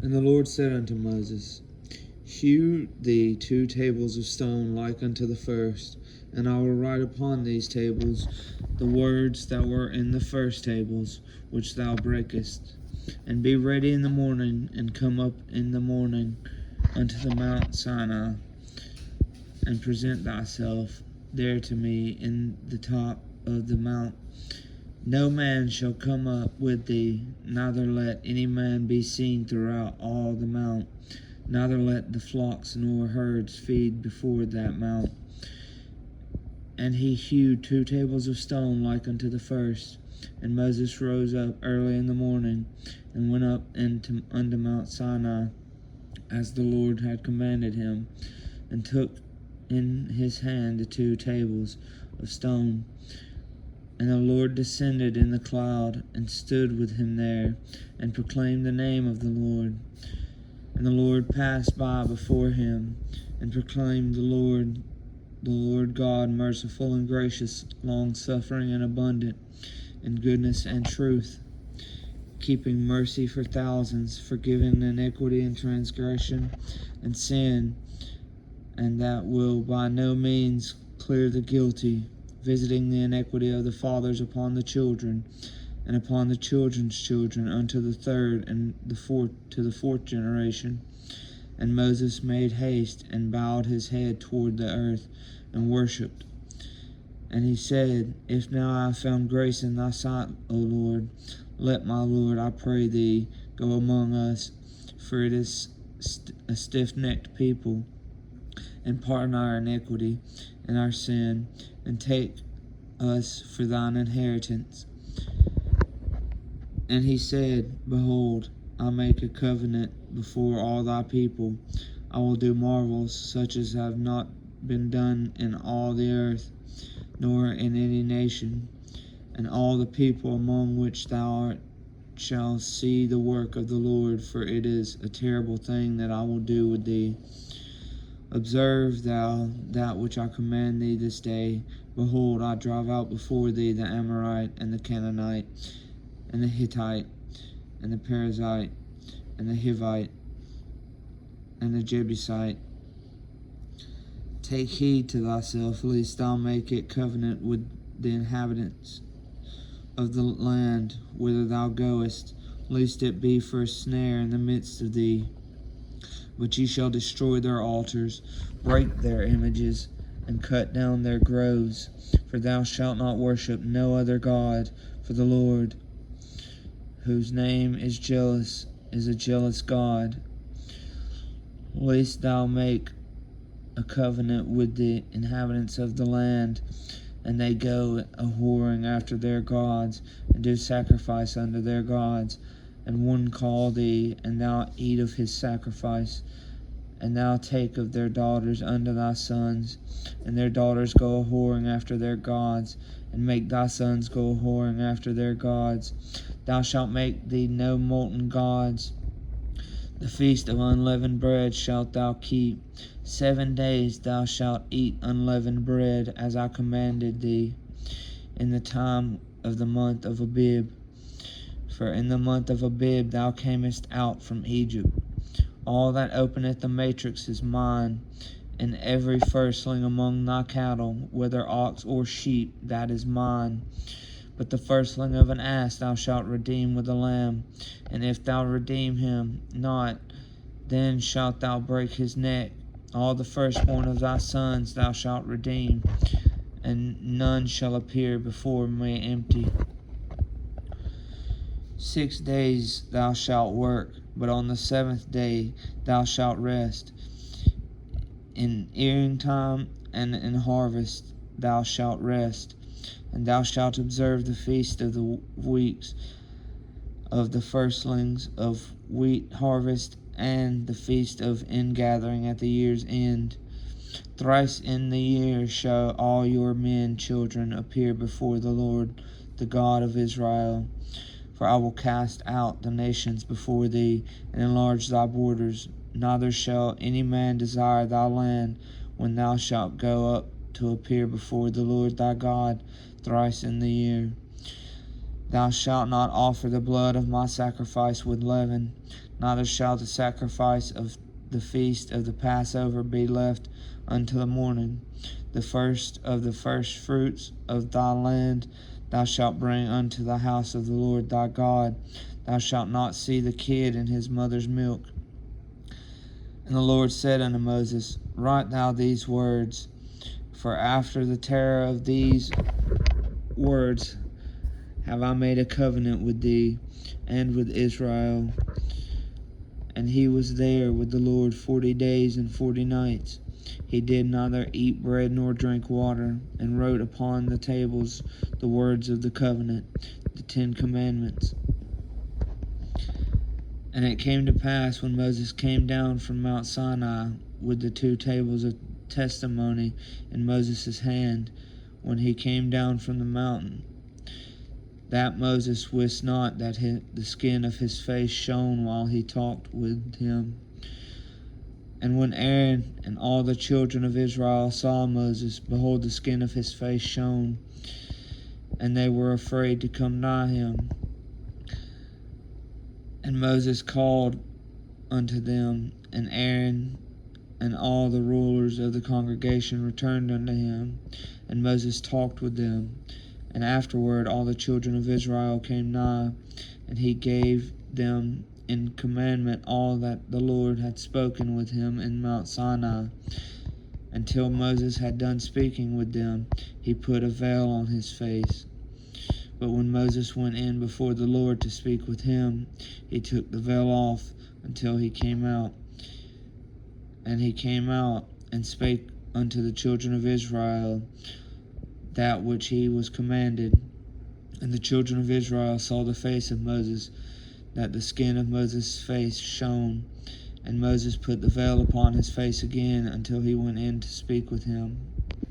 And the Lord said unto Moses, Hew thee 2 tables of stone like unto the first, and I will write upon these tables the words that were in the first tables, which thou breakest. And be ready in the morning, and come up in the morning unto the Mount Sinai, and present thyself there to me in the top of the mount. No man shall come up with thee, neither let any man be seen throughout all the mount, neither let the flocks nor herds feed before that mount. And he hewed 2 tables of stone like unto the first. And Moses rose up early in the morning, and went up unto Mount Sinai, as the Lord had commanded him, and took in his hand the 2 tables of stone. And the Lord descended in the cloud, and stood with him there, and proclaimed the name of the Lord. And the Lord passed by before him, and proclaimed the Lord God, merciful and gracious, long-suffering and abundant in goodness and truth, keeping mercy for thousands, forgiving iniquity and transgression and sin, and that will by no means clear the guilty, visiting the iniquity of the fathers upon the children, and upon the children's children, unto the 3rd and the 4th generation. And Moses made haste, and bowed his head toward the earth, and worshipped. And he said, If now I have found grace in thy sight, O Lord, let my Lord, I pray thee, go among us, for it is a stiff-necked people, and pardon our iniquity and our sin, and take us for thine inheritance. And he said, Behold, I make a covenant before all thy people. I will do marvels such as have not been done in all the earth, nor in any nation. And all the people among which thou art shall see the work of the Lord, for it is a terrible thing that I will do with thee. Observe thou that which I command thee this day. Behold, I drive out before thee the Amorite, and the Canaanite, and the Hittite, and the Perizzite, and the Hivite, and the Jebusite. Take heed to thyself, lest thou make a covenant with the inhabitants of the land whither thou goest, lest it be for a snare in the midst of thee. But ye shall destroy their altars, break their images, and cut down their groves. For thou shalt not worship no other God, for the Lord, whose name is jealous, is a jealous God. Lest thou make a covenant with the inhabitants of the land, and they go a-whoring after their gods, and do sacrifice unto their gods, and one call thee, and thou eat of his sacrifice, and thou take of their daughters unto thy sons, and their daughters go a-whoring after their gods, and make thy sons go a-whoring after their gods. Thou shalt make thee no molten gods. The feast of unleavened bread shalt thou keep. 7 days thou shalt eat unleavened bread, as I commanded thee, in the time of the month of Abib. For in the month of Abib thou camest out from Egypt. All that openeth the matrix is mine, and every firstling among thy cattle, whether ox or sheep, that is mine. But the firstling of an ass thou shalt redeem with a lamb, and if thou redeem him not, then shalt thou break his neck. All the firstborn of thy sons thou shalt redeem, and none shall appear before me empty. 6 days thou shalt work, but on the 7th day thou shalt rest. In earing time and in harvest thou shalt rest. And thou shalt observe the feast of the weeks, of the firstlings of wheat harvest, and the feast of ingathering at the year's end. Thrice in the year shall all your men children appear before the Lord, the God of Israel. For I will cast out the nations before thee, and enlarge thy borders. Neither shall any man desire thy land, when thou shalt go up to appear before the Lord thy God thrice in the year. Thou shalt not offer the blood of my sacrifice with leaven, neither shall the sacrifice of the feast of the Passover be left until the morning. The first of the first fruits of thy land thou shalt bring unto the house of the Lord thy God. Thou shalt not see the kid in his mother's milk. And the Lord said unto Moses, Write thou these words, for after the terror of these words have I made a covenant with thee and with Israel. And he was there with the Lord 40 days and 40 nights. He did neither eat bread nor drink water, and wrote upon the tables the words of the covenant, the 10 commandments. And it came to pass, when Moses came down from Mount Sinai with the 2 tables of testimony in Moses' hand, when he came down from the mountain, that Moses wist not that the skin of his face shone while he talked with him. And when Aaron and all the children of Israel saw Moses, behold, the skin of his face shone, and they were afraid to come nigh him. And Moses called unto them, and Aaron and all the rulers of the congregation returned unto him, and Moses talked with them. And afterward all the children of Israel came nigh, and he gave them in commandment all that the Lord had spoken with him in Mount Sinai. Until Moses had done speaking with them, he put a veil on his face. But when Moses went in before the Lord to speak with him, he took the veil off until he came out. And he came out and spake unto the children of Israel that which he was commanded. And the children of Israel saw the face of Moses, that the skin of Moses' face shone. And Moses put the veil upon his face again until he went in to speak with him.